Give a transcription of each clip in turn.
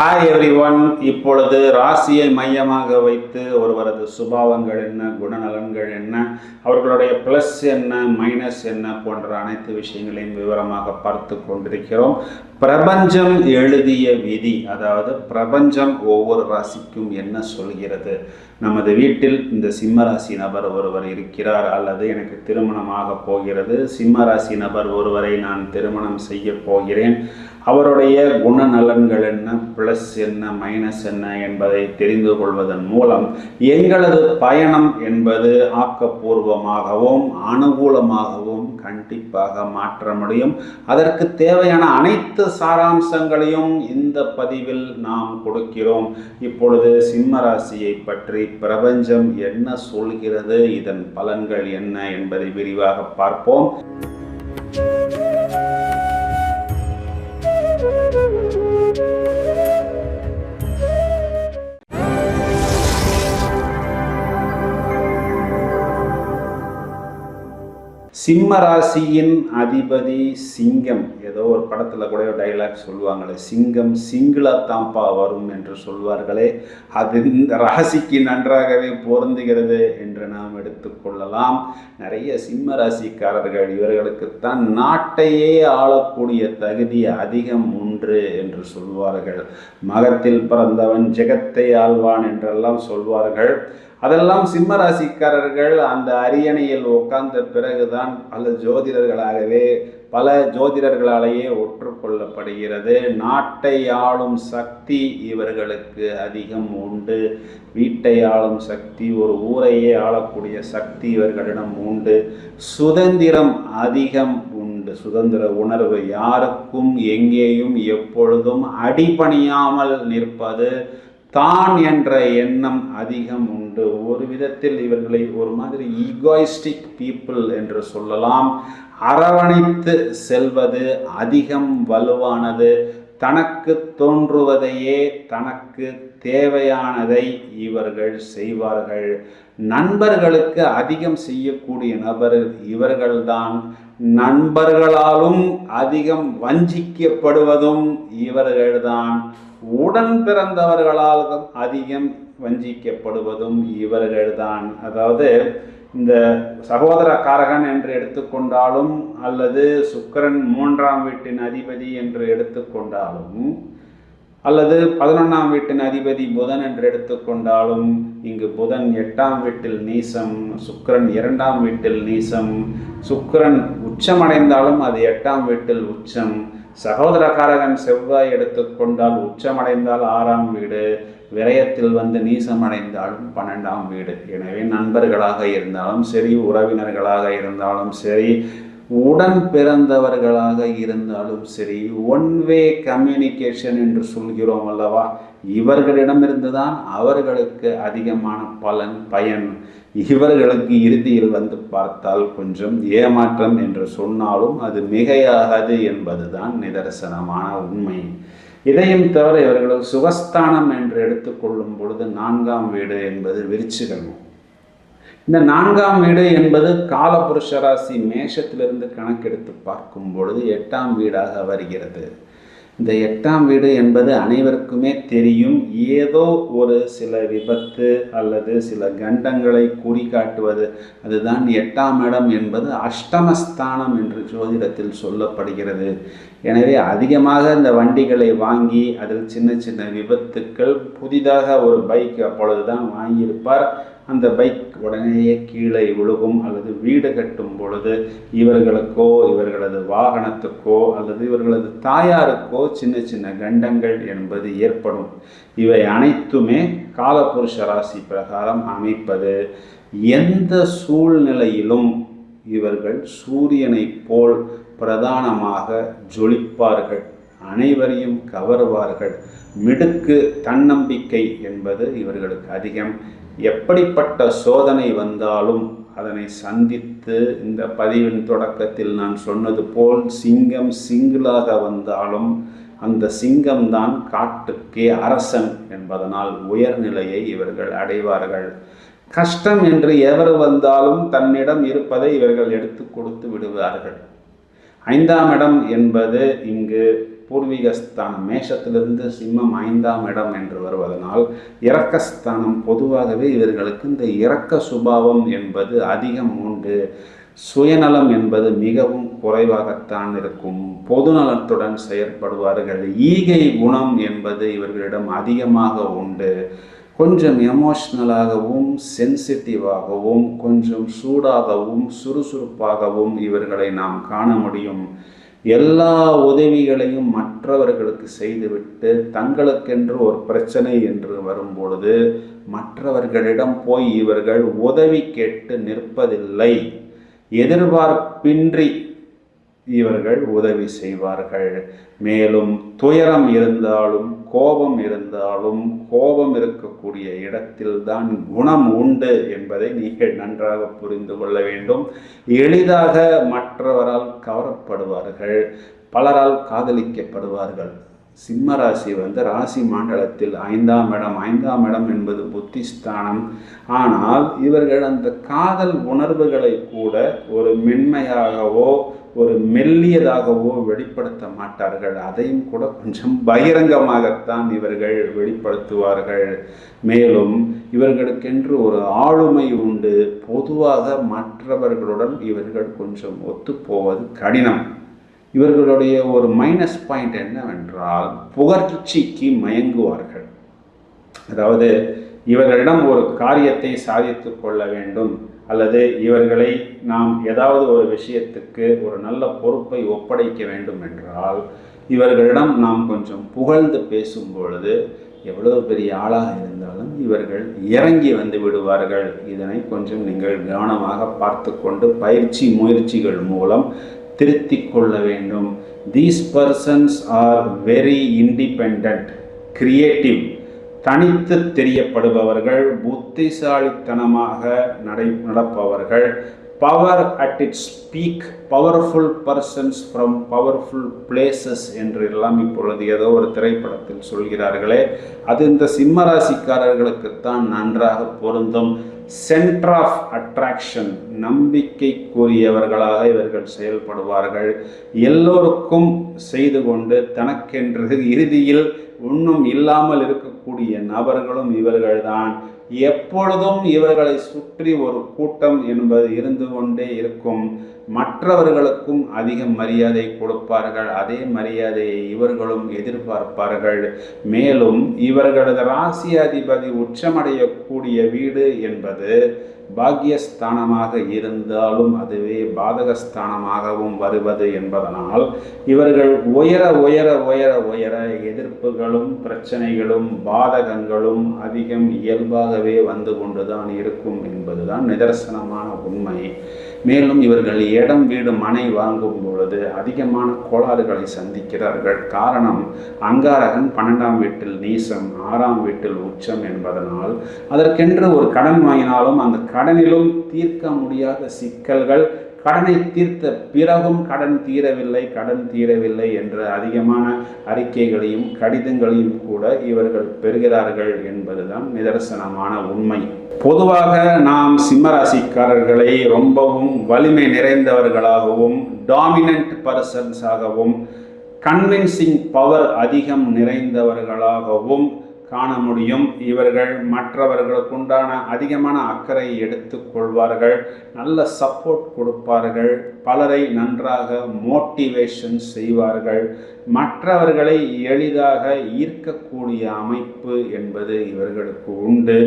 Hi every one. இப்பொழுது ராசியை மையமாக வைத்து ஒருவரது சுபாவங்கள் என்ன, குணநலன்கள் என்ன, அவர்களுடைய ப்ளஸ் என்ன, மைனஸ் என்ன போன்ற அனைத்து விஷயங்களையும் விவரமாக பார்த்து கொண்டிருக்கிறோம். பிரபஞ்சம் எழுதிய விதி, அதாவது பிரபஞ்சம் ஒவ்வொரு ராசிக்கும் என்ன சொல்கிறது. நமது வீட்டில் இந்த சிம்ம ராசி நபர் ஒருவர் இருக்கிறார், அல்லது எனக்கு திருமணமாக போகிறது, சிம்ம ராசி நபர் ஒருவரை நான் திருமணம் செய்ய போகிறேன். அவருடைய குணநலன்கள் என்ன, ப்ளஸ் என்ன, மைனஸ் என்ன என்பதை தெரிந்து கொள்வதன் மூலம் எங்களது பயணம் என்பது ஆக்கப்பூர்வமாகவும் அனுகூலமாகவும் கண்டிப்பாக மாற்ற முடியும். அதற்கு தேவையான அனைத்து சாராம்சங்களையும் இந்த பதிவில் நாம் கொடுக்கிறோம். இப்பொழுது சிம்ம ராசியை பற்றி பிரபஞ்சம் என்ன சொல்கிறது, இதன் பலன்கள் என்ன என்பதை விரிவாக பார்ப்போம். சிம்ம ராசியின் அதிபதி சிங்கம். ஏதோ ஒரு படத்தில் கூட டைலாக் சொல்லுவாங்களே, சிங்கம் சிங்கிளாத்தாம்பா வரும் என்று சொல்வார்களே, அது இந்த ராசிக்கு நன்றாகவே பொருந்துகிறது என்று நாம் எடுத்துக்கொள்ளலாம். நிறைய சிம்ம ராசிக்காரர்கள் இவர்களுக்குத்தான் நாட்டையே ஆளக்கூடிய தகுதி அதிகம் உண்டு என்று சொல்வார்கள். மகத்தில் பிறந்தவன் ஜெகத்தை ஆள்வான் என்றெல்லாம் சொல்வார்கள். அதெல்லாம் சிம்ம ராசிக்காரர்கள் அந்த அரியணையில் உட்கார்ந்த பிறகுதான் பல ஜோதிடர்களாலேயே ஒற்றுக்கொள்ளப்படுகிறது. நாட்டை ஆளும் சக்தி இவர்களுக்கு அதிகம் உண்டு. வீட்டை ஆளும் சக்தி, ஒரு ஊரையே ஆளக்கூடிய சக்தி இவர்களிடம் உண்டு. சுதந்திரம் அதிகம் உண்டு. சுதந்திர உணர்வு, யாருக்கும் எங்கேயும் எப்பொழுதும் அடிபணியாமல் நிற்பது, தான் என்ற எண்ணம் அதிகம் உண்டு. ஒரு விதத்தில் இவர்களை ஒரு மாதிரி ஈகோயிஸ்டிக் பீப்புள் என்று சொல்லலாம். அரவணைத்து செல்வது அதிகம் வலுவானது. தனக்கு தோன்றுவதையே, தனக்கு தேவையானதை இவர்கள் செய்வார்கள். நண்பர்களுக்கு அதிகம் செய்யக்கூடிய நபர் இவர்கள்தான். நண்பர்களாலும் அதிகம் வஞ்சிக்கப்படுவதும் இவர்கள்தான். உடன் பிறந்தவர்களாலும் அதிகம் வஞ்சிக்கப்படுவதும் இவர்கள்தான். அதாவது இந்த சகோதர காரகன் என்று எடுத்துக்கொண்டாலும், அல்லது சுக்கிரன் 3ஆம் வீட்டின் அதிபதி என்று எடுத்துக்கொண்டாலும், அல்லது 11ஆம் வீட்டின் அதிபதி புதன் என்று எடுத்துக்கொண்டாலும், இங்கு புதன் 8ஆம் வீட்டில் நீசம், சுக்கிரன் 2ஆம் வீட்டில் நீசம். சுக்கிரன் உச்சமடைந்தாலும் அது 8ஆம் வீட்டில் உச்சம். சகோதரகாரகன் செவ்வாய் எடுத்துக்கொண்டால் உச்சமடைந்தால் 6ஆம் வீடு, விரயத்தில் வந்து நீசமடைந்தாலும் 12ஆம் வீடு. எனவே நண்பர்களாக இருந்தாலும் சரி, உறவினர்களாக இருந்தாலும் சரி, உடன் பிறந்தவர்களாக இருந்தாலும் சரி, ஒன் வே கம்யூனிகேஷன் என்று சொல்கிறோம் அல்லவா, இவர்களிடமிருந்துதான் அவர்களுக்கு அதிகமான பயன். இவர்களுக்கு இறுதியில் வந்து பார்த்தால் கொஞ்சம் ஏமாற்றம் என்று சொன்னாலும் அது மிகையாகாது என்பதுதான் நிதர்சனமான உண்மை. இதையும் தவிர இவர்கள் சுகஸ்தானம் என்று எடுத்துக்கொள்ளும் பொழுது 4ஆம் வீடு என்பது விருச்சிகம். இந்த 4ஆம் வீடு என்பது காலபுருஷ ராசி மேஷத்திலிருந்து கணக்கெடுத்து பார்க்கும் பொழுது 8ஆம் வீடாக வருகிறது. இந்த 8ஆம் வீடு என்பது அனைவருக்குமே தெரியும். ஏதோ ஒரு சில விபத்து அல்லது சில கண்டங்களை குறிகாட்டுவது. அதுதான் 8ஆம் இடம் என்பது அஷ்டமஸ்தானம் என்று ஜோதிடத்தில் சொல்லப்படுகிறது. எனவே அதிகமாக இந்த வண்டிகளை வாங்கி அதில் சின்ன சின்ன விபத்துக்கள், புதிதாக ஒரு பைக் அப்பொழுதுதான் வாங்கியிருப்பார், அந்த பைக் உடனேயே கீழே விழுகும். அல்லது வீடு கட்டும் பொழுது இவர்களுக்கோ, இவர்களது வாகனத்துக்கோ, அல்லது இவர்களது தாயாருக்கோ சின்ன சின்ன கண்டங்கள் என்பது ஏற்படும். இவை அனைத்துமே காலபுருஷ ராசி பிரகாரம் அமைப்பது. எந்த சூழ்நிலையிலும் இவர்கள் சூரியனை போல் பிரதானமாக ஜொலிப்பார்கள், அனைவரையும் கவர்வார்கள். மிடுக்கு, தன்னம்பிக்கை என்பது இவர்களுக்கு அதிகம். எப்படிப்பட்ட சோதனை வந்தாலும் அதனை சந்தித்து, இந்த பதிவின் தொடக்கத்தில் நான் சொன்னது போல், சிங்கம் சிங்கிளாக வந்தாலும் அந்த சிங்கம்தான் காட்டுக்கே அரசன் என்பதனால் உயர்நிலையை இவர்கள் அடைவார்கள். கஷ்டம் என்று எவர் வந்தாலும் தன்னிடம் இருப்பதை இவர்கள் எடுத்து கொடுத்து விடுவார்கள். 5ஆம் இடம் என்பது இங்கு பூர்வீகஸ்தானம் மேஷத்திலிருந்து சிம்மம் 5ஆம் இடம் என்று வருவதனால் இரக்கஸ்தானம். பொதுவாகவே இவர்களுக்கு இந்த இரக்க சுபாவம் என்பது அதிகம் உண்டு. சுயநலம் என்பது மிகவும் குறைவாகத்தான் இருக்கும். பொதுநலத்துடன் செயற்படுவார்கள். ஈகை குணம் என்பது இவர்களிடம் அதிகமாக உண்டு. கொஞ்சம் எமோஷ்னலாகவும் சென்சிட்டிவாகவும் கொஞ்சம் சூடாகவும் சுறுசுறுப்பாகவும் இவர்களை நாம் காண முடியும். எல்லா உதவிகளையும் மற்றவர்களுக்கு செய்துவிட்டு தங்களுக்கென்று ஒரு பிரச்சனை என்று வரும்பொழுது மற்றவர்களிடம் போய் இவர்கள் உதவி கேட்டு நிற்பதில்லை. எதிர்பார்ப்பின்றி இவர்கள் உதவி செய்வார்கள். மேலும் துயரம் இருந்தாலும் கோபம் இருந்தாலும் கோபம் இருக்கக்கூடிய இடத்தில்தான் குணம் உண்டு என்பதை நீங்கள் நன்றாக புரிந்து கொள்ள வேண்டும். எளிதாக மற்றவரால் கவரப்படுவார்கள். பலரால் காதலிக்கப்படுவார்கள். சிம்ம ராசி ராசி மண்டலத்தில் 5ஆம் இடம். 5ஆம் இடம் என்பது புத்திஸ்தானம். ஆனால் இவர்கள் அந்த காதல் உணர்வுகளை கூட ஒரு மென்மையாகவோ ஒரு மெல்லியதாகவோ வெளிப்படுத்த மாட்டார்கள். அதையும் கூட கொஞ்சம் பகிரங்கமாகத்தான் இவர்கள் வெளிப்படுத்துவார்கள். மேலும் இவர்களுக்கென்று ஒரு ஆளுமை உண்டு. பொதுவாக மற்றவர்களுடன் இவர்கள் கொஞ்சம் ஒத்துப்போவது கடினம். இவர்களுடைய ஒரு மைனஸ் பாயிண்ட் என்னவென்றால் புகழ்ச்சிக்கு மயங்குவார்கள். அதாவது இவர்களிடம் ஒரு காரியத்தை சாதித்து கொள்ள வேண்டும் அல்லது இவர்களை நாம் ஏதாவது ஒரு விஷயத்துக்கு ஒரு நல்ல பொறுப்பை ஒப்படைக்க வேண்டும் என்றால் இவர்களிடம் நாம் கொஞ்சம் புகழ்ந்து பேசும் பொழுது எவ்வளவு பெரிய ஆளாக இருந்தாலும் இவர்கள் இறங்கி வந்து விடுவார்கள். இதனை கொஞ்சம் நீங்கள் கவனமாக பார்த்து கொண்டு முயற்சிகள் மூலம் திருத்திக் கொள்ள வேண்டும். These persons are very independent, creative, தனித்து தெரியப்படுபவர்கள், புத்திசாலித்தனமாக நடப்பவர்கள், power at its peak, powerful persons from powerful places என்று எல்லாம் இப்பொழுது ஏதோ ஒரு திரைப்படத்தில் சொல்கிறார்களே, அது இந்த சிம்மராசிக்காரர்களுக்குத்தான் நன்றாக பொருந்தும். சென்டர் ஆஃப் அட்ராக்ஷன், நம்பிக்கைக்குரியவர்களாக இவர்கள் செயல்படுவார்கள். எல்லோருக்கும் செய்து கொண்டு தனக்கென்று இறுதியில் ஒன்றும் இல்லாமல் இருக்கக்கூடிய நபர்களும் இவர்கள்தான். எப்பொழுதும் இவர்களை சுற்றி ஒரு கூட்டம் என்பது இருந்து கொண்டே இருக்கும். மற்றவர்களுக்கும் அதிக மரியாதை கொடுப்பார்கள். அதே மரியாதையை இவர்களும் எதிர்பார்ப்பார்கள். மேலும் இவர்களது ராசியாதிபதி உச்சமடையக்கூடிய வீடு என்பது பாக்கியஸ்தானமாக இருந்தாலும் அதுவே பாதகஸ்தானமாகவும் வருவது என்பதனால் இவர்கள் உயர உயர உயர உயர எதிர்ப்புகளும் பிரச்சனைகளும் பாதகங்களும் அதிகம் இயல்பாகவே வந்து கொண்டுதான் இருக்கும் என்பதுதான் நிதர்சனமான உண்மை. மேலும் இவர்கள் இடம் வீடு மனை வாங்கும் பொழுது அதிகமான கோளாறுகளை சந்திக்கிறார்கள். காரணம், அங்காரகன் 12ஆம் வீட்டில் நீசம், 6ஆம் வீட்டில் உச்சம் என்பதனால் அதற்கென்று ஒரு கடன் வாங்கினாலும் அந்த கடனிலும் தீர்க்க முடியாத சிக்கல்கள், கடனை தீர்த்த பிறகும் கடன் தீரவில்லை என்ற அதிகமான அறிக்கைகளையும் கடிதங்களையும் கூட இவர்கள் பெறுகிறார்கள் என்பதுதான் நிதர்சனமான உண்மை. பொதுவாக நாம் சிம்மராசிக்காரர்களை ரொம்பவும் வலிமை நிறைந்தவர்களாகவும் டாமினன்ட் பர்சன்ஸாகவும் கன்வின்சிங் பவர் அதிகம் நிறைந்தவர்களாகவும் காண முடியும். இவர்கள் மற்றவர்களுக்குண்டான அதிகமான அக்கறை எடுத்துக்கொள்வார்கள், நல்ல சப்போர்ட் கொடுப்பார்கள், பலரை நன்றாக மோட்டிவேஷன் செய்வார்கள், மற்றவர்களை எளிதாக ஈர்க்கக்கூடிய அமைப்பு என்பது இவர்களுக்கு உண்டு.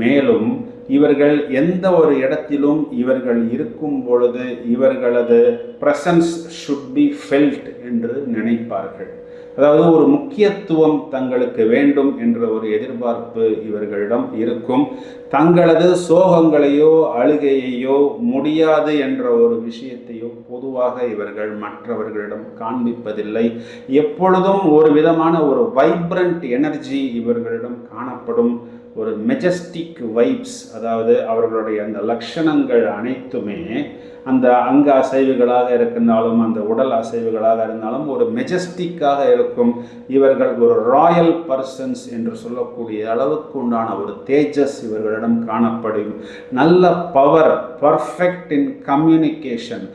மேலும் இவர்கள் எந்த ஒரு இடத்திலும் இவர்கள் இருக்கும் பொழுது இவர்களது பிரசன்ஸ் ஷுட் பி ஃபெல்ட் என்று நினைப்பார்கள். அதாவது ஒரு முக்கியத்துவம் தங்களுக்கு வேண்டும் என்ற ஒரு எதிர்பார்ப்பு இவர்களிடம் இருக்கும். தங்களது சோகங்களையோ அழுகையையோ முடியாது என்ற ஒரு விஷயத்தையோ பொதுவாக இவர்கள் மற்றவர்களிடம் காண்பிப்பதில்லை. எப்பொழுதும் ஒரு விதமான ஒரு வைப்ரண்ட் எனர்ஜி இவர்களிடம் காணப்படும். ஒரு மெஜஸ்டிக் வைப்ஸ், அதாவது அவர்களுடைய அந்த லட்சணங்கள் அனைத்துமே அந்த அங்க அசைவுகளாக இருந்தாலும் அந்த உடல் அசைவுகளாக இருந்தாலும் ஒரு மெஜஸ்டிக்காக இருக்கும். இவர்கள் ஒரு ராயல் பர்சன்ஸ் என்று சொல்லக்கூடிய அளவுக்கு உண்டான ஒரு தேஜஸ் இவர்களிடம் காணப்படும். நல்ல power, perfect in communication,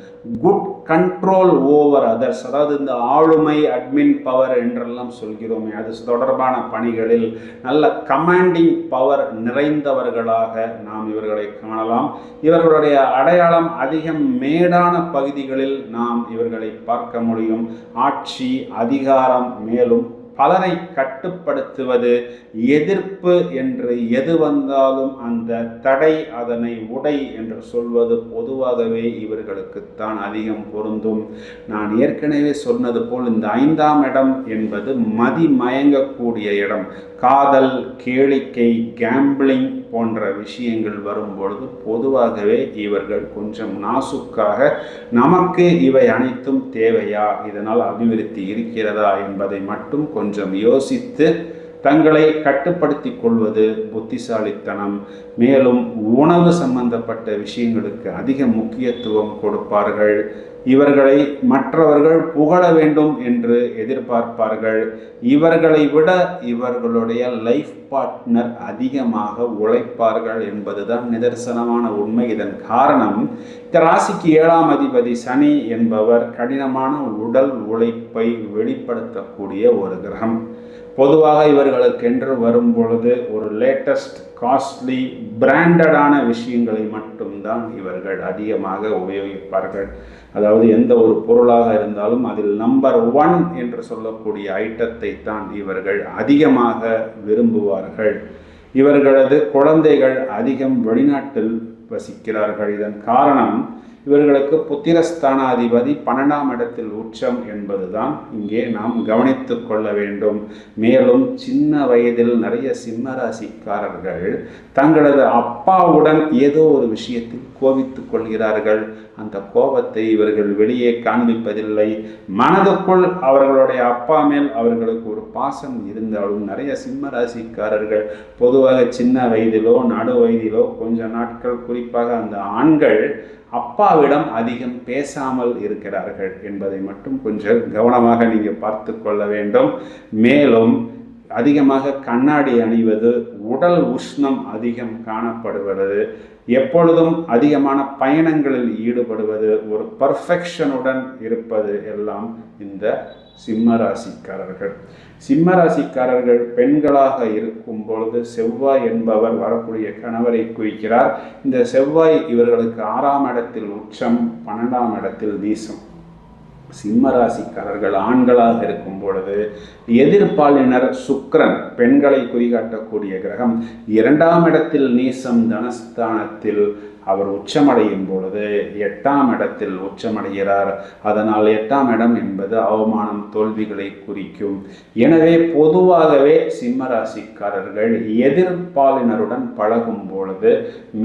good control over others, அதாவது இந்த ஆளுமை, அட்மின் பவர் என்றெல்லாம் சொல்கிறோமே, அது தொடர்பான பணிகளில் நல்ல கமாண்டிங் பவர் நிறைந்தவர்களாக நாம் இவர்களை காணலாம். இவர்களுடைய அடையாளம் அதிகம் மேடான பகுதிகளில் நாம் இவர்களை பார்க்க முடியும். ஆட்சி, அதிகாரம், மேலும் பலரை கட்டுப்படுத்துவது, எதிர்ப்பு என்று எது வந்தாலும் அந்த தடை, அதனை உடை என்று சொல்வது பொதுவாகவே இவர்களுக்குத்தான் அதிகம் பொருந்தும். நான் ஏற்கனவே சொன்னது போல் இந்த 5ஆம் இடம் என்பது மதிமயங்கக்கூடிய இடம். காதல், கேளிக்கை, கேம்பிளிங் போன்ற விஷயங்கள் வரும்பொழுது பொதுவாகவே இவர்கள் கொஞ்சம் நாசுக்காக நமக்கு இவை அனைத்தும் தேவையா, இதனால் அபிவிருத்தி இருக்கிறதா என்பதை மட்டும் கொஞ்சம் யோசித்து தங்களை கட்டுப்படுத்தி கொள்வது புத்திசாலித்தனம். மேலும் உணவு சம்பந்தப்பட்ட விஷயங்களுக்கு அதிக முக்கியத்துவம் கொடுப்பார்கள். இவர்களை மற்றவர்கள் புகழ வேண்டும் என்று எதிர்பார்ப்பார்கள். இவர்களை விட இவர்களுடைய லைஃப் பார்ட்னர் அதிகமாக உழைப்பார்கள் என்பதுதான் நிதர்சனமான உண்மை. இதன் காரணம், இந்த ராசிக்கு 7ஆம் அதிபதி சனி என்பவர் கடினமான உடல் உழைப்பை வெளிப்படுத்தக்கூடிய ஒரு கிரகம். பொதுவாக இவர்களுக்கென்று வரும் பொழுது ஒரு லேட்டஸ்ட், காஸ்ட்லி, பிராண்டடான விஷயங்களை மட்டும்தான் இவர்கள் அதிகமாக உபயோகிப்பார்கள். அதாவது எந்த ஒரு பொருளாக இருந்தாலும் அதில் நம்பர் 1 என்று சொல்லக்கூடிய ஐட்டத்தை தான் இவர்கள் அதிகமாக விரும்புவார்கள். இவர்களது குழந்தைகள் அதிகம் வெளிநாட்டில் வசிக்கிறார்கள். இதன் காரணம், இவர்களுக்கு புத்திரஸ்தானாதிபதி 12ஆம் இடத்தில் உச்சம் என்பதுதான் இங்கே நாம் கவனித்து கொள்ள வேண்டும். மேலும் சின்ன வயதில் நிறைய சிம்மராசிக்காரர்கள் தங்களது அப்பாவுடன் ஏதோ ஒரு விஷயத்தில் கோபித்துக் கொள்கிறார்கள். அந்த கோபத்தை இவர்கள் வெளியே காண்பிப்பதில்லை. மனதுக்குள் அவர்களுடைய அப்பா மேல் அவர்களுக்கு ஒரு பாசம் இருந்தாலும் நிறைய சிம்மராசிக்காரர்கள் பொதுவாக சின்ன வயதிலோ நடு வயதிலோ கொஞ்ச நாட்கள், குறிப்பாக அந்த ஆண்கள் அப்பாவிடம் அதிகம் பேசாமல் இருக்கிறார்கள் என்பதை மட்டும் கொஞ்சம் கவனமாக நீங்கள் பார்த்து கொள்ள வேண்டும். மேலும் அதிகமாக கண்ணாடி அணிவது, உடல் உஷ்ணம் அதிகம் காணப்படுவது, எப்பொழுதும் அதிகமான பயணங்களில் ஈடுபடுவது, ஒரு பர்ஃபெக்ஷனுடன் இருப்பது எல்லாம் இந்த சிம்மராசிக்காரர்கள். சிம்மராசிக்காரர்கள் பெண்களாக இருக்கும் பொழுது செவ்வாய் என்பவர் வரக்கூடிய கணவரை குறிக்கிறார். இந்த செவ்வாய் இவர்களுக்கு 6ஆம் இடத்தில் உச்சம், 12ஆம் இடத்தில் நீசம். சிம்மராசிக்காரர்கள் ஆண்களாக இருக்கும் பொழுது எதிர்ப்பாளினர் சுக்கிரன், பெண்களை குறிகாட்டக்கூடிய கிரகம், 2ஆம் இடத்தில் நீசம், தனஸ்தானத்தில் அவர் உச்சமடையும் பொழுது 8ஆம் இடத்தில் உச்சமடைகிறார். அதனால் 8ஆம் இடம் என்பது அவமானம், தோல்விகளை குறிக்கும். எனவே பொதுவாகவே சிம்மராசிக்காரர்கள் எதிர்ப்பாளினருடன் பழகும் பொழுது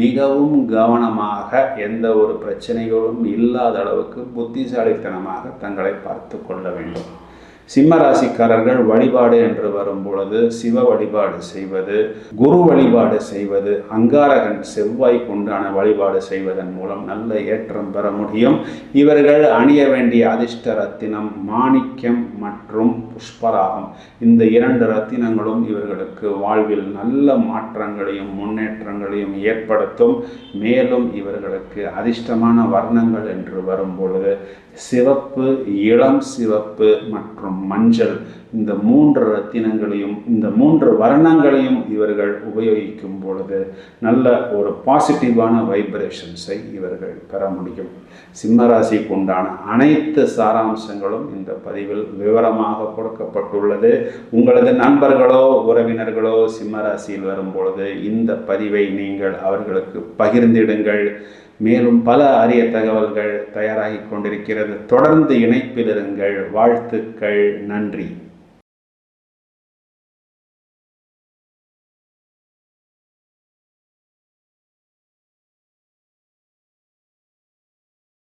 மிகவும் கவனமாக, எந்த ஒரு பிரச்சனைகளும் இல்லாத அளவுக்கு புத்திசாலித்தனமாக தங்களை பார்த்து கொள்ள வேண்டும். சிம்மராசிக்காரர்கள் வழிபாடு என்று வரும் பொழுது சிவ வழிபாடு செய்வது, குரு வழிபாடு செய்வது, அங்காரகன் செவ்வாய்க்கு உண்டான வழிபாடு செய்வதன் மூலம் நல்ல ஏற்றம் பெற முடியும். இவர்கள் அணிய வேண்டிய அதிர்ஷ்ட ரத்தினம் மாணிக்கம் மற்றும் புஷ்பராகம். இந்த 2 ரத்தினங்களும் இவர்களுக்கு வாழ்வில் நல்ல மாற்றங்களையும் முன்னேற்றங்களையும் ஏற்படுத்தும். மேலும் இவர்களுக்கு அதிர்ஷ்டமான வர்ணங்கள் என்று வரும் பொழுது சிவப்பு, இளம் சிவப்பு மற்றும் மஞ்சள், இந்த 3 ரத்தினங்களையும், இந்த 3 வர்ணங்களையும் இவர்கள் உபயோகிக்கும் பொழுது நல்ல ஒரு பாசிட்டிவான வைப்ரேஷன்ஸை இவர்கள் பெற முடியும். சிம்மராசிக்கு உண்டான அனைத்து சாராம்சங்களும் இந்த பதிவில் விவரமாக கொடுக்கப்பட்டுள்ளது. உங்களது நண்பர்களோ உறவினர்களோ சிம்மராசியில் வரும் பொழுது இந்த பதிவை நீங்கள் அவர்களுக்கு பகிர்ந்திடுங்கள். மேலும் பல அரிய தகவல்கள் தயாராகி கொண்டிருக்கிறது. தொடர்ந்து இணைப்பில் இருங்கள். வாழ்த்துக்கள். நன்றி.